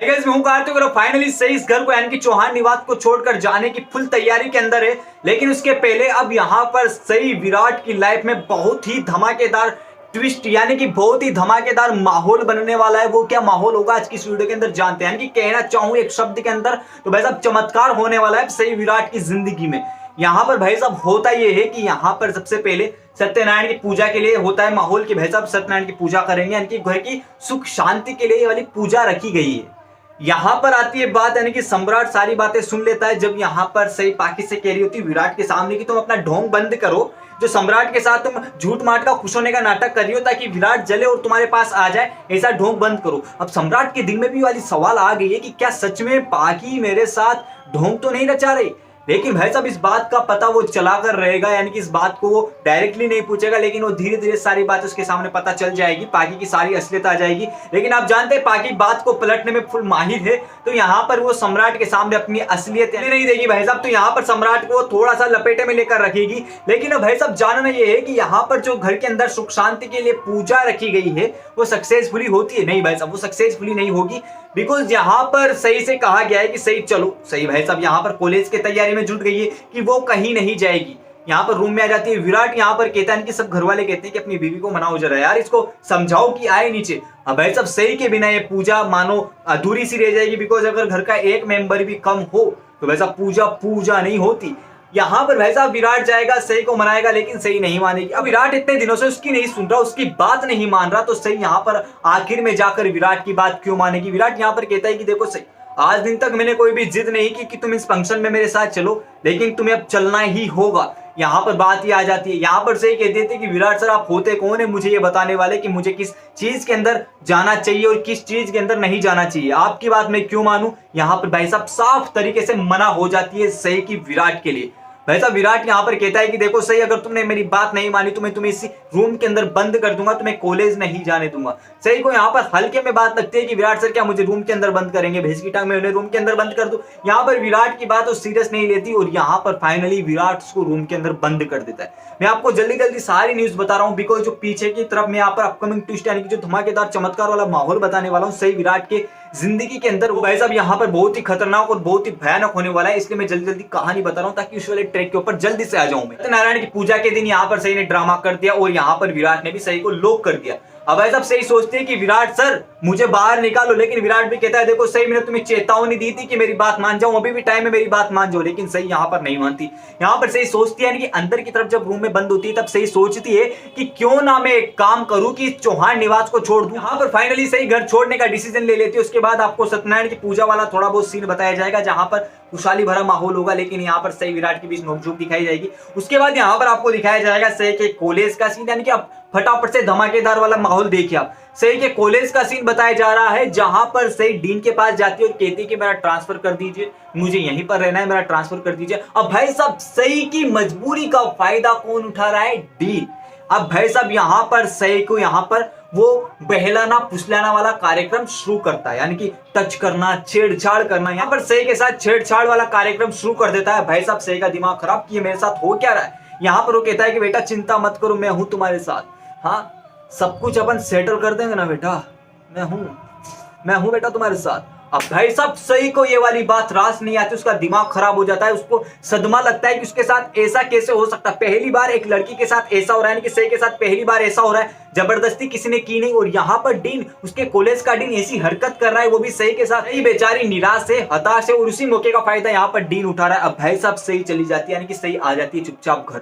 Guys मैं हूं कार्तिक और फाइनली सही इस घर को यानी कि चौहान निवास को छोड़कर जाने की फुल तैयारी के अंदर है। लेकिन उसके पहले अब यहां पर सही विराट की लाइफ में बहुत ही धमाकेदार ट्विस्ट यानी कि बहुत ही धमाकेदार माहौल बनने वाला है। वो क्या माहौल होगा आज की इस वीडियो के अंदर जानते हैं। यानी कि कहना चाहूं एक शब्द के अंदर तो भाई साहब चमत्कार होने वाला है सही विराट की जिंदगी में। यहाँ पर भाई साहब होता यह है कि यहाँ पर सबसे पहले सत्यनारायण की पूजा के लिए होता है माहौल की भाई साहब सत्यनारायण की पूजा करेंगे यानी कि घर की सुख शांति के लिए ये वाली पूजा रखी गई है। यहां पर आती है बात यानी कि सम्राट सारी बातें सुन लेता है जब यहां पर सही पाकि से कह रही होती विराट के सामने कि तुम अपना ढोंग बंद करो, जो सम्राट के साथ तुम झूठ माट का खुश होने का नाटक कर रही हो ताकि विराट जले और तुम्हारे पास आ जाए, ऐसा ढोंग बंद करो। अब सम्राट के दिल में भी वाली सवाल आ गई है कि क्या सच में पाकि मेरे साथ ढोंग तो नहीं रचा रही। लेकिन भाई साहब इस बात का पता वो चला कर रहेगा यानी कि इस बात को वो डायरेक्टली नहीं पूछेगा, लेकिन वो धीरे धीरे सारी बात उसके सामने पता चल जाएगी, पाकि की सारी असलियत आ जाएगी। लेकिन आप जानते हैं पाकि बात को पलटने में फुल माहिर है, तो यहाँ पर वो सम्राट के सामने अपनी असलियत नहीं देगी भाई साहब। तो यहाँ पर सम्राट को थोड़ा सा लपेटे में लेकर रखेगी। लेकिन भाई साहब जानना ये है कि यहाँ पर जो घर के अंदर सुख शांति के लिए पूजा रखी गई है वो सक्सेसफुली होती है। नहीं भाई साहब वो सक्सेसफुली नहीं होगी, बिकॉज यहाँ पर सही से कहा गया है कि सही चलो सही भाई साहब यहाँ पर कॉलेज की तैयारी में जुट गई है कि वो कहीं नहीं जाएगी। यहाँ पर रूम में आ जाती है विराट। यहाँ पर कहता है कि सब घर वाले कहते हैं कि अपनी बीवी को मनाओ जरा यार, इसको समझाओ कि आए नीचे। अब भाई साहब सही के बिना ये पूजा मानो अधूरी सी रह जाएगी, बिकॉज अगर घर का एक मेंबर भी कम हो तो वैसा पूजा नहीं होती। यहाँ पर भाई साहब विराट जाएगा सही को मनाएगा, लेकिन सही नहीं मानेगी। अब विराट इतने दिनों से उसकी नहीं सुन रहा, उसकी बात नहीं मान रहा, तो सही यहाँ पर आखिर में जाकर विराट की बात क्यों मानेगी। विराट यहाँ पर कहता है कि देखो सही आज दिन तक मैंने कोई भी जिद नहीं की कि तुम इस फंक्शन में मेरे साथ चलो, लेकिन तुम्हें अब चलना ही होगा। यहाँ पर बात ही आ जाती है। यहाँ पर सही कह देते कि विराट सर आप होते कौन है मुझे ये बताने वाले कि मुझे किस चीज के अंदर जाना चाहिए और किस चीज के अंदर नहीं जाना चाहिए, आपकी बात मैं क्यों मानूं। यहाँ पर भाई साहब साफ तरीके से मना हो जाती है सही की विराट के लिए। भाई साहब विराट यहाँ पर कहता है कि देखो सही अगर तुमने मेरी बात नहीं मानी तो मैं तुम्हें इसी रूम के अंदर बंद कर दूंगा, तुम्हें कॉलेज नहीं जाने दूंगा। सही को यहाँ पर हल्के में बात लगती है कि विराट सर क्या मुझे रूम के अंदर बंद करेंगे, भैंस की टांग में उन्हें रूम के अंदर बंद कर दूं। यहाँ पर विराट की बात वो सीरियस नहीं लेती और यहाँ पर फाइनली विराट उसको रूम के अंदर बंद कर देता है। मैं आपको जल्दी जल्दी सारी न्यूज बता रहा हूँ, बिकॉज जो पीछे की तरफ मैं यहाँ पर अपकमिंग ट्विस्ट यानी कि जो धमाकेदार चमत्कार वाला माहौल बताने वाला हूँ सही विराट के जिंदगी के अंदर, वो भाई साहब यहाँ पर बहुत ही खतरनाक और बहुत ही भयानक होने वाला है। इसलिए मैं जल्दी जल्दी कहानी बता रहा हूँ ताकि उस वाले ट्रैक के ऊपर जल्दी से आ जाऊं मैं। सत्यनारायण की पूजा के दिन यहाँ पर सही ने ड्रामा कर दिया और यहाँ पर विराट ने भी सही को लॉक कर दिया। अब भाई साहब सही सोचते हैं कि विराट सर मुझे बाहर निकालो, लेकिन विराट भी कहता है देखो सही मैंने तुम्हें चेतावनी दी थी कि मेरी बात मान जाओ, अभी भी टाइम है मेरी बात मान जाओ, लेकिन सही यहाँ पर नहीं मानती। यहाँ पर सही सोचती है कि अंदर की तरफ जब रूम में बंद होती है तब सही सोचती है कि क्यों ना मैं एक काम करूं कि चौहान निवास को छोड़ दूं। यहाँ पर फाइनली सही घर छोड़ने का डिसीजन ले लेती है। उसके बाद आपको सत्यनारायण की पूजा वाला थोड़ा बहुत सीन बताया जाएगा जहां पर खुशहाली भरा माहौल होगा, लेकिन यहाँ पर सही विराट के बीच नोकझोंक दिखाई जाएगी। उसके बाद यहाँ पर आपको दिखाया जाएगा सही के कॉलेज का सीन, यानी कि आप फटाफट से धमाकेदार वाला माहौल देखिए। आप सही के कॉलेज का सीन बताया जा रहा है जहां पर सही डीन के पास जाती है और कहती है कि मेरा ट्रांसफर कर दीजिए, मुझे यहीं पर रहना है, मेरा ट्रांसफर कर दीजिए। अब भाई साहब सही की मजबूरी का फायदा कौन उठा रहा है, डीन। अब भाई साहब यहाँ पर सही को यहाँ पर वो बहलाना फुसलाना वाला कार्यक्रम शुरू करता है, यानी कि टच करना छेड़छाड़ करना। यहाँ पर सही के साथ छेड़छाड़ वाला कार्यक्रम शुरू कर देता है। भाई साहब सही का दिमाग खराब कि मेरे साथ हो क्या रहा है। यहाँ पर वो कहता है कि बेटा चिंता मत करो मैं हूं तुम्हारे साथ, हाँ सब कुछ अपन सेटल कर देंगे ना बेटा, मैं हूं बेटा तुम्हारे साथ। अब भाई साहब सही को ये वाली बात रास नहीं आती, उसका दिमाग खराब हो जाता है, उसको सदमा लगता है कि उसके साथ ऐसा कैसे हो सकता है। पहली बार एक लड़की के साथ ऐसा हो रहा है, यानी कि सही के साथ पहली बार ऐसा हो रहा है, जबरदस्ती किसी ने की नहीं। और यहाँ पर डीन उसके कॉलेज का डीन ऐसी हरकत कर रहा है, वो भी सही के साथ। सही बेचारी निराश है हताश है और उसी मौके का फायदा यहाँ पर डीन उठा रहा है। अब भाई साहब सही चली जाती है, यानी कि सही आ जाती है चुपचाप घर।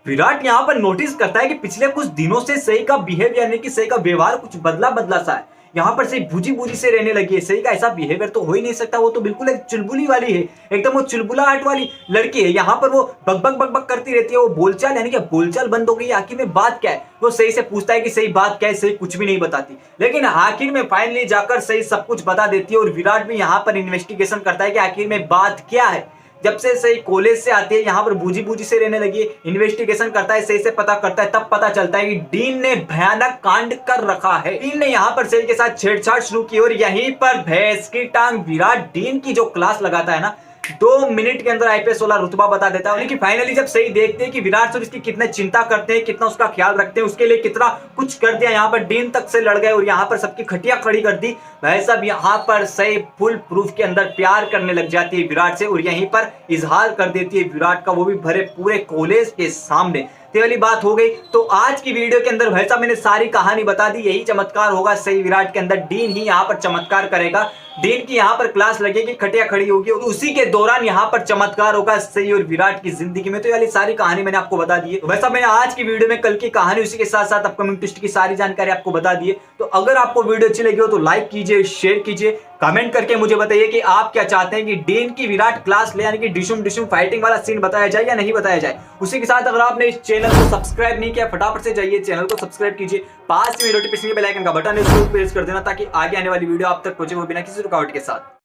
विराट यहाँ पर नोटिस करता है कि पिछले कुछ दिनों से सही का बिहेवियर यानी कि सही का व्यवहार कुछ बदला सा है। यहाँ पर सही भूजी से रहने लगी है। सही का ऐसा बिहेवियर तो हो ही नहीं सकता, वो तो बिल्कुल एक चुलबुली वाली है, एकदम वो चुलबुलाहट वाली लड़की है। यहाँ पर वो बक करती रहती है, वो बोलचाल यानी कि बोलचाल बंद हो गई। आखिर में बात क्या है, वो सही से पूछता है कि सही बात क्या है, सही कुछ भी नहीं बताती, लेकिन आखिर में फाइनली जाकर सही सब कुछ बता देती है। और विराट भी यहाँ पर इन्वेस्टिगेशन करता है कि आखिर में बात क्या है। जब से सही कॉलेज से आती है यहाँ पर बूझी से रहने लगी है, इन्वेस्टिगेशन करता है, सही से पता करता है, तब पता चलता है कि डीन ने भयानक कांड कर रखा है। डीन ने यहाँ पर सही के साथ छेड़छाड़ शुरू की और यहीं पर भैंस की टांग विराट डीन की जो क्लास लगाता है ना, 2 मिनट के अंदर आईपीएस वाला रुतबा बता देता है। लेकिन फाइनली जब सही देखते हैं कि विराट सर इसकी कितना चिंता करते हैं, कितना उसका ख्याल रखते हैं, उसके लिए कितना कुछ कर दिया, यहाँ पर डीन तक से लड़ गए और यहाँ पर सबकी खटिया खड़ी कर दी। भाई साहब यहाँ पर सही फुल प्रूफ के अंदर प्यार करने लग जाती है विराट से और यहीं पर इजहार कर देती है विराट का, वो भी भरे पूरे कॉलेज के सामने। ये वाली बात हो गई। तो आज की वीडियो के अंदर भाई साहब मैंने सारी कहानी बता दी। यही चमत्कार होगा सही विराट के अंदर, डीन ही यहाँ पर चमत्कार करेगा। डीन की यहाँ पर क्लास लगेगी, खटिया खड़ी होगी और उसी के दौरान यहाँ पर चमत्कार होगा सही और विराट की जिंदगी में। तो ये वाली सारी कहानी मैंने आपको बता दी है। वैसा मैंने आज की वीडियो में कल की कहानी उसी के साथ साथ अपकमिंग ट्विस्ट की सारी जानकारी आपको बता दी है। तो अगर आपको वीडियो अच्छी लगी हो तो लाइक कीजिए, शेयर कीजिए, कमेंट करके मुझे बताइए कि आप क्या चाहते हैं कि डीन की विराट क्लास ले यानी कि डिशुम डिशुम फाइटिंग वाला सीन बताया जाए या नहीं बताया जाए। उसी के साथ अगर आपने इस चैनल को सब्सक्राइब नहीं किया फटाफट से जाइए चैनल को सब्सक्राइब कीजिए, पास में नोटिफिकेशन के बेल आइकन का बटन है उसको प्रेस कर देना ताकि आगे आने वाली वीडियो आप तक पहुंचे वो बिना किसी रुकावट के साथ।